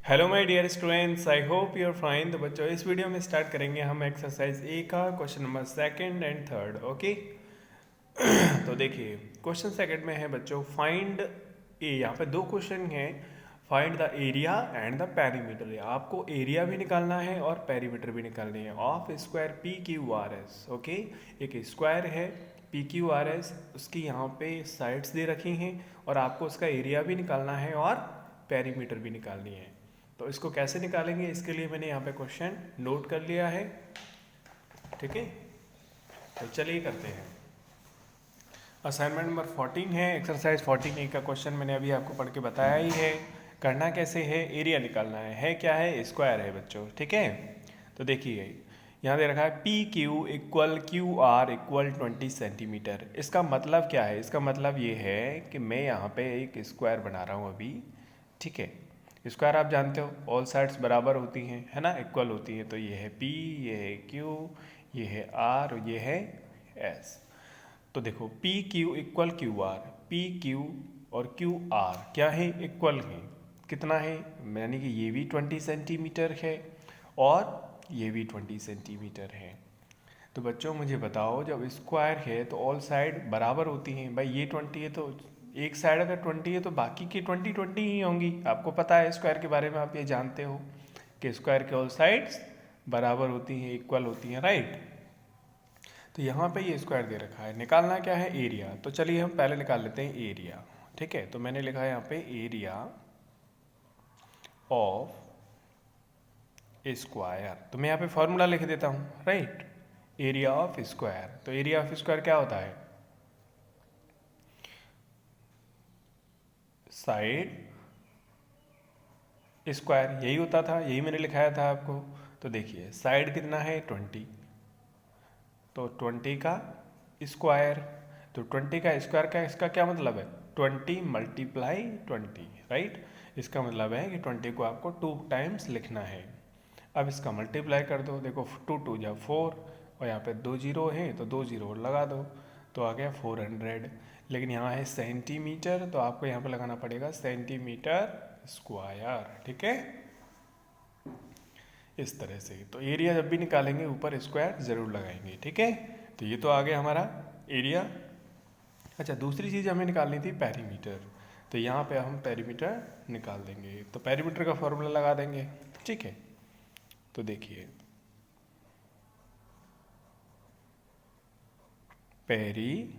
Hello my dear students, I hope you are fine. तो बच्चों, इस वीडियो में स्टार्ट करेंगे हम एक्सरसाइज ए का question number second and third. Okay, तो देखिए क्वेश्चन सेकंड में है बच्चों फाइंड ए। यहाँ पे दो क्वेश्चन हैं, find the area and the perimeter. आपको एरिया भी निकालना है और पेरीमीटर भी निकालनी है of square P Q R S. Okay, एक स्क्वायर है पी क्यू आर एस, उसकी यहाँ पे साइड्स दे रखी हैं और आपको उसका एरिया भी निकालना है और पेरीमीटर भी निकालनी है। तो इसको कैसे निकालेंगे, इसके लिए मैंने यहाँ पे क्वेश्चन नोट कर लिया है। ठीक है, तो चलिए करते हैं। असाइनमेंट नंबर 14 है, एक्सरसाइज 14A का क्वेश्चन मैंने अभी आपको पढ़ के बताया ही है। करना कैसे है, एरिया निकालना है क्या है, स्क्वायर है बच्चों। ठीक है, तो देखिए यहाँ दे रखा है P Q equal Q R equal 20 centimetre. इसका मतलब क्या है, इसका मतलब ये है कि मैं यहाँ पे एक स्क्वायर बना रहा हूँ अभी। ठीक है, स्क्वायर आप जानते हो ऑल साइड्स बराबर होती हैं, है ना, इक्वल होती हैं। तो ये है P, ये है Q, ये है R और ये है S। तो देखो P Q equal Q R, P Q और क्यू आर क्या है, इक्वल है। कितना है, यानी कि ये भी 20 सेंटीमीटर है और ये भी 20 सेंटीमीटर है। तो बच्चों मुझे बताओ, जब स्क्वायर है तो ऑल साइड बराबर होती हैं। भाई ये 20 है तो एक साइड अगर 20 है तो बाकी की 20 ही होंगी। आपको पता है स्क्वायर के बारे में, आप ये जानते हो कि स्क्वायर के ऑल साइड्स बराबर होती हैं, इक्वल होती हैं, राइट। तो यहाँ पे ये स्क्वायर दे रखा है, निकालना क्या है, एरिया। तो चलिए हम पहले निकाल लेते हैं एरिया। ठीक है, तो मैंने लिखा है यहाँ पे एरिया ऑफ स्क्वायर। तो मैं यहाँ पे फॉर्मूला लिख देता हूँ, राइट। एरिया ऑफ स्क्वायर, तो एरिया ऑफ स्क्वायर क्या होता है, साइड स्क्वायर। यही होता था, यही मैंने लिखाया था आपको। तो देखिए साइड कितना है 20, तो 20 का स्क्वायर। तो 20 का स्क्वायर का इसका क्या मतलब है, 20 मल्टीप्लाई 20, राइट। इसका मतलब है कि 20 को आपको 2 टाइम्स लिखना है। अब इसका मल्टीप्लाई कर दो, देखो 2 2 जा 4 और यहाँ पे 2 जीरो है तो 2 जीरो और लगा दो, तो आ गया 400। लेकिन यहाँ है सेंटीमीटर, तो आपको यहाँ पे लगाना पड़ेगा सेंटीमीटर स्क्वायर। ठीक है, इस तरह से। तो एरिया जब भी निकालेंगे ऊपर स्क्वायर जरूर लगाएंगे। ठीक है, तो ये तो आ गया हमारा एरिया। अच्छा, दूसरी चीज़ हमें निकालनी थी पेरीमीटर। तो यहाँ पे हम पेरीमीटर निकाल देंगे, तो पेरीमीटर का फॉर्मूला लगा देंगे। ठीक है, तो देखिए पेरीमीटर,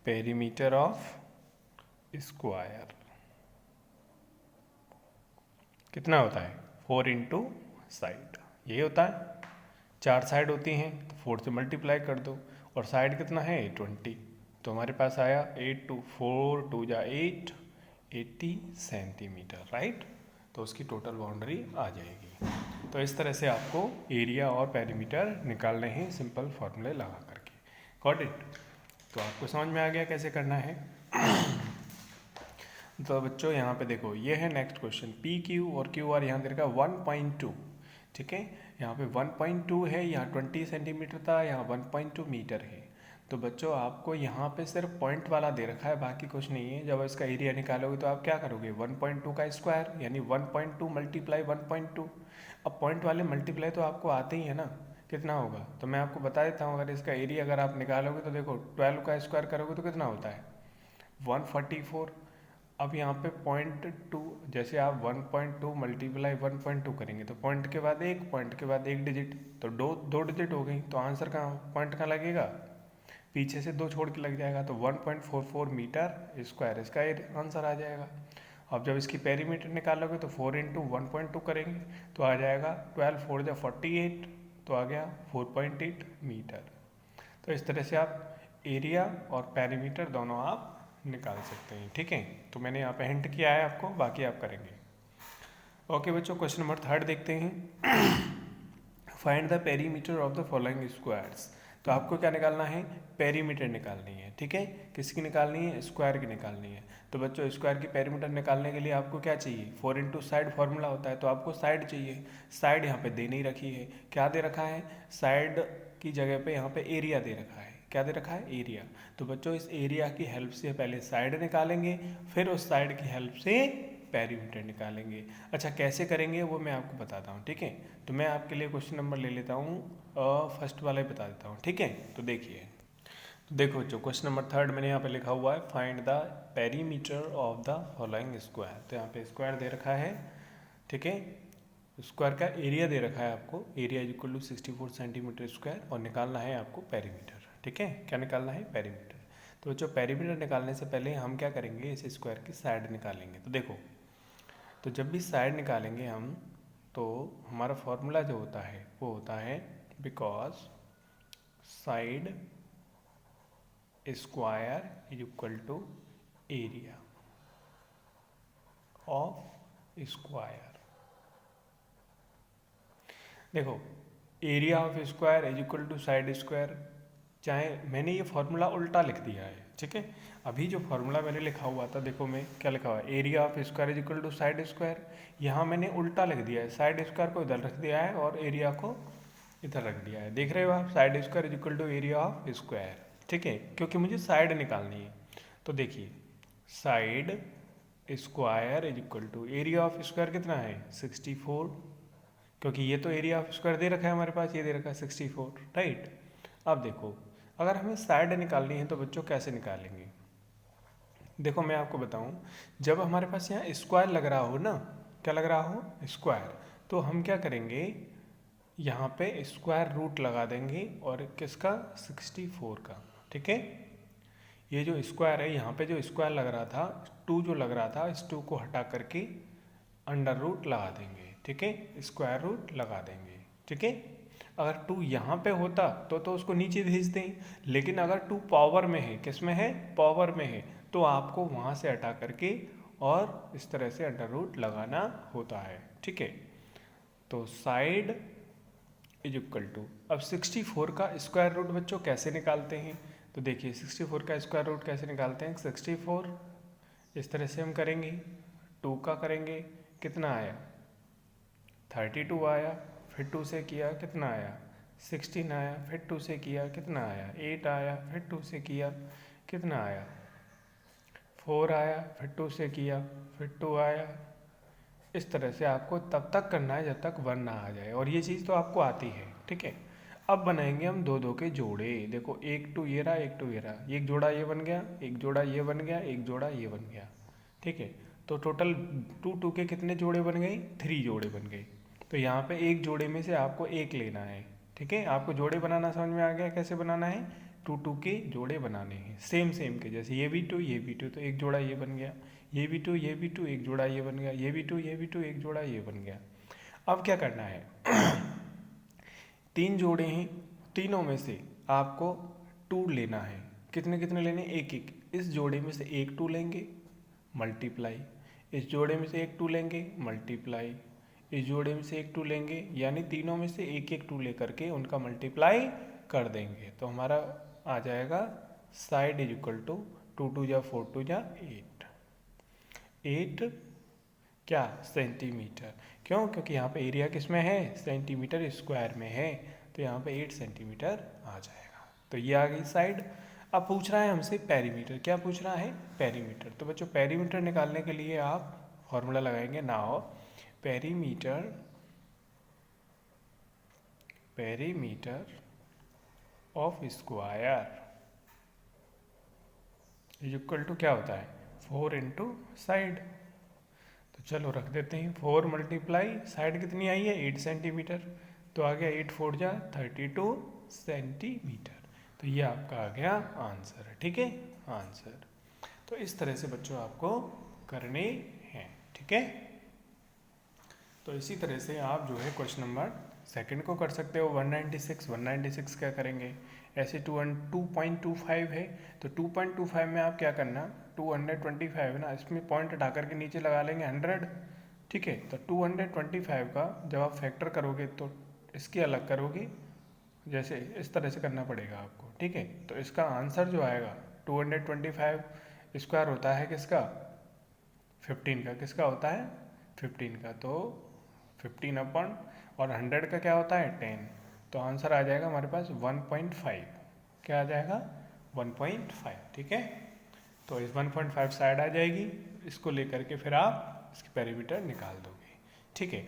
पेरीमीटर ऑफ स्क्वायर कितना होता है, 4 इंटू साइड। यही होता है, 4 साइड होती हैं तो 4 से मल्टीप्लाई कर दो, और साइड कितना है 20। तो हमारे पास आया 8 टू 4 टू जा 8, 80 सेंटीमीटर, राइट। तो उसकी टोटल बाउंड्री आ जाएगी। तो इस तरह से आपको एरिया और पेरीमीटर निकालने हैं सिंपल फॉर्मूले लगा करके। Got it. तो आपको समझ में आ गया कैसे करना है। तो बच्चों यहाँ पे देखो, ये है नेक्स्ट क्वेश्चन, पी क्यू और क्यू आर यहाँ दे रखा 1.2। ठीक है, यहाँ पे 1.2 है, यहाँ 20 सेंटीमीटर था, यहाँ 1.2 मीटर है। तो बच्चों आपको यहाँ पे सिर्फ पॉइंट वाला दे रखा है, बाकी कुछ नहीं है। जब इसका एरिया निकालोगे तो आप क्या करोगे, 1.2 का स्क्वायर यानी 1.2 मल्टीप्लाई 1.2। अब पॉइंट वाले मल्टीप्लाई तो आपको आते ही है ना, कितना होगा। तो मैं आपको बता देता हूँ, अगर इसका एरिया अगर आप निकालोगे तो देखो 12 का स्क्वायर करोगे तो कितना होता है 144। अब यहाँ पे 0.2, जैसे आप 1.2 मल्टीप्लाई 1.2 करेंगे तो पॉइंट के बाद एक, पॉइंट के बाद एक डिजिट, तो दो डिजिट हो गई। तो आंसर कहाँ, पॉइंट कहाँ लगेगा, पीछे से 2 छोड़ के लग जाएगा। तो 1.44 मीटर स्क्वायर इसका आंसर आ जाएगा। अब जब इसकी पेरीमीटर निकालोगे तो 4 इंटू 1.2 करेंगे तो आ जाएगा 12 4 जा 48, तो आ गया 4.8 मीटर। तो इस तरह से आप एरिया और पेरीमीटर दोनों आप निकाल सकते हैं। ठीक है, तो मैंने यहाँ पे हिंट किया है आपको, बाकी आप करेंगे। ओके बच्चों, क्वेश्चन नंबर 3 देखते हैं। Find the perimeter of the following squares. तो आपको क्या निकालना है, पेरीमीटर निकालनी है। ठीक है, किसकी निकालनी है, स्क्वायर की निकालनी है। तो बच्चों स्क्वायर की पेरीमीटर निकालने के लिए आपको क्या चाहिए, 4 इंटू साइड फॉर्मूला होता है, तो आपको साइड चाहिए। साइड यहाँ पे दे नहीं रखी है, क्या दे रखा है, साइड की जगह पे यहाँ पे एरिया दे रखा है। क्या दे रखा है, एरिया। तो बच्चों इस एरिया की हेल्प से पहले साइड निकालेंगे, फिर उस साइड की हेल्प से पेरीमीटर निकालेंगे। अच्छा कैसे करेंगे वो मैं आपको बताता हूँ, ठीक है। तो मैं आपके लिए क्वेश्चन नंबर ले लेता हूँ, फर्स्ट वाला ही बता देता हूँ, ठीक है। तो देखिए, तो देखो बच्चों क्वेश्चन नंबर 3 मैंने यहाँ पे लिखा हुआ है find the perimeter of the following square. तो यहाँ पे स्क्वायर दे रखा है, ठीक है। स्क्वायर का एरिया दे रखा है आपको, area is equal to 64 centimetre square, और निकालना है आपको पेरीमीटर, ठीक है। क्या निकालना है, पेरीमीटर। तो बच्चों पेरीमीटर निकालने से पहले हम क्या करेंगे, इस स्क्वायर की साइड निकालेंगे। तो देखो, तो जब भी साइड निकालेंगे हम, तो हमारा फॉर्मूला जो होता है वो होता है because side square is equal to area of square. देखो area of square is equal to side square, चाहे मैंने ये फॉर्मूला उल्टा लिख दिया है, ठीक है। अभी जो फॉर्मूला मैंने लिखा हुआ था, देखो मैं क्या लिखा हुआ है, area of square is equal to side square. यहाँ मैंने उल्टा लिख दिया है, साइड स्क्वायर को इधर रख दिया है और एरिया को इधर रख दिया है। देख रहे हो आप, side square is equal to area of square, ठीक है, क्योंकि मुझे साइड निकालनी है। तो देखिए side square is equal to area of square कितना है 64, क्योंकि ये तो एरिया ऑफ स्क्वायर दे रखा है हमारे पास, ये दे रखा है 64, राइट। अब देखो अगर हमें साइड निकालनी है तो बच्चों कैसे निकालेंगे, देखो मैं आपको बताऊं, जब हमारे पास यहाँ स्क्वायर लग रहा हो ना, क्या लग रहा हो, स्क्वायर, तो हम क्या करेंगे, यहाँ पे स्क्वायर रूट लगा देंगे, और किसका, 64 का, ठीक है। ये जो स्क्वायर है, यहाँ पे जो स्क्वायर लग रहा था, 2 जो लग रहा था, इस 2 को हटा करके अंडर रूट लगा देंगे, ठीक है, स्क्वायर रूट लगा देंगे, ठीक है। अगर 2 यहाँ पे होता तो उसको नीचे भेज दें, लेकिन अगर 2 पावर में है, किस में है, पावर में है, तो आपको वहाँ से हटा करके और इस तरह से अंडर रूट लगाना होता है, ठीक है। तो साइड इज इक्वल टू, अब 64 का स्क्वायर रूट बच्चों कैसे निकालते हैं, तो देखिए 64 का स्क्वायर रूट कैसे निकालते हैं, 64 इस तरह से हम करेंगे, 2 का करेंगे, कितना आया 32 आया, फिर 2 से किया कितना आया 16 आया, फिर 2 से किया कितना आया 8 आया, फिर 2 से किया कितना आया 4 आया, फिर 2 से किया फिर 2 आया। इस तरह से आपको तब तक करना है जब तक 1 ना आ जाए, और ये चीज़ तो आपको आती है, ठीक है। अब बनाएंगे हम 2 के जोड़े, देखो 1 2 ये रहा, 1 2 ये रहा, एक जोड़ा ये बन गया, एक जोड़ा ये बन गया, एक जोड़ा ये बन गया, ठीक है। तो टोटल 2 के कितने जोड़े बन गए, 3 जोड़े बन गए। तो यहाँ पे एक जोड़े में से आपको एक लेना है, ठीक है। आपको जोड़े बनाना समझ में आ गया, कैसे बनाना है, 2 के जोड़े बनाने हैं, सेम सेम के, जैसे ये भी 2 ये भी 2, तो एक जोड़ा ये बन गया, ये भी 2 ये भी 2, एक जोड़ा ये बन गया, ये भी 2 ये भी 2, एक जोड़ा ये बन गया। अब क्या करना है 3 जोड़े हैं, तीनों में से आपको 2 लेना है, कितने कितने लेने, एक एक, इस जोड़े में से एक 2 लेंगे मल्टीप्लाई, इस जोड़े में से एक 2 लेंगे मल्टीप्लाई, इस जोड़े में से एक 2 लेंगे, यानी तीनों में से एक एक 2 लेकर के उनका मल्टीप्लाई कर देंगे, तो हमारा आ जाएगा साइड इज इक्वल टू 2 2 जा 4 2 जा 8 क्या सेंटीमीटर, क्यों, क्योंकि यहाँ पे एरिया किस में है, सेंटीमीटर स्क्वायर में है, तो यहाँ पे 8 सेंटीमीटर आ जाएगा। तो ये आ गई साइड। अब पूछ रहा है हमसे पेरीमीटर, क्या पूछ रहा है, पेरीमीटर। तो बच्चों पेरीमीटर निकालने के लिए आप फॉर्मूला लगाएंगे, now perimeter of square is equal to क्या होता है 4 इंटू साइड। तो चलो रख देते हैं, 4 मल्टीप्लाई साइड कितनी आई है 8 सेंटीमीटर, तो आ गया 8 4 जा 32 सेंटीमीटर। तो ये आपका आ गया आंसर, ठीक है, आंसर। तो इस तरह से बच्चों आपको करने हैं, ठीक है। तो इसी तरह से आप जो है क्वेश्चन नंबर 2 को कर सकते हो, 196 क्या करेंगे, ऐसे 2.25 है, तो 2.25 में आप क्या करना, 225 है ना, इसमें पॉइंट हटा करके नीचे लगा लेंगे 100, ठीक है। तो 225 का जब आप फैक्टर करोगे तो इसकी अलग करोगे, जैसे इस तरह से करना पड़ेगा आपको, ठीक है। तो इसका आंसर जो आएगा 225 स्क्वायर होता है किसका, 15 का, किसका होता है 15 का, तो 15 अपॉन और 100 का क्या होता है 10, तो आंसर आ जाएगा हमारे पास 1.5, क्या आ जाएगा 1.5, ठीक है। तो इस 1.5 साइड आ जाएगी, इसको लेकर के फिर आप इसकी पेरीमीटर निकाल दोगे, ठीक है।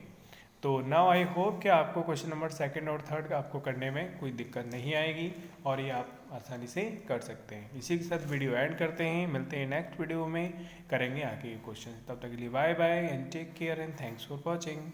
तो नाउ आई होप कि आपको क्वेश्चन नंबर सेकंड और थर्ड आपको करने में कोई दिक्कत नहीं आएगी और ये आप आसानी से कर सकते हैं। इसी के साथ वीडियो एंड करते हैं, मिलते हैं नेक्स्ट वीडियो में, करेंगे आगे क्वेश्चन। तब तक के लिए bye bye and take care and thanks for watching.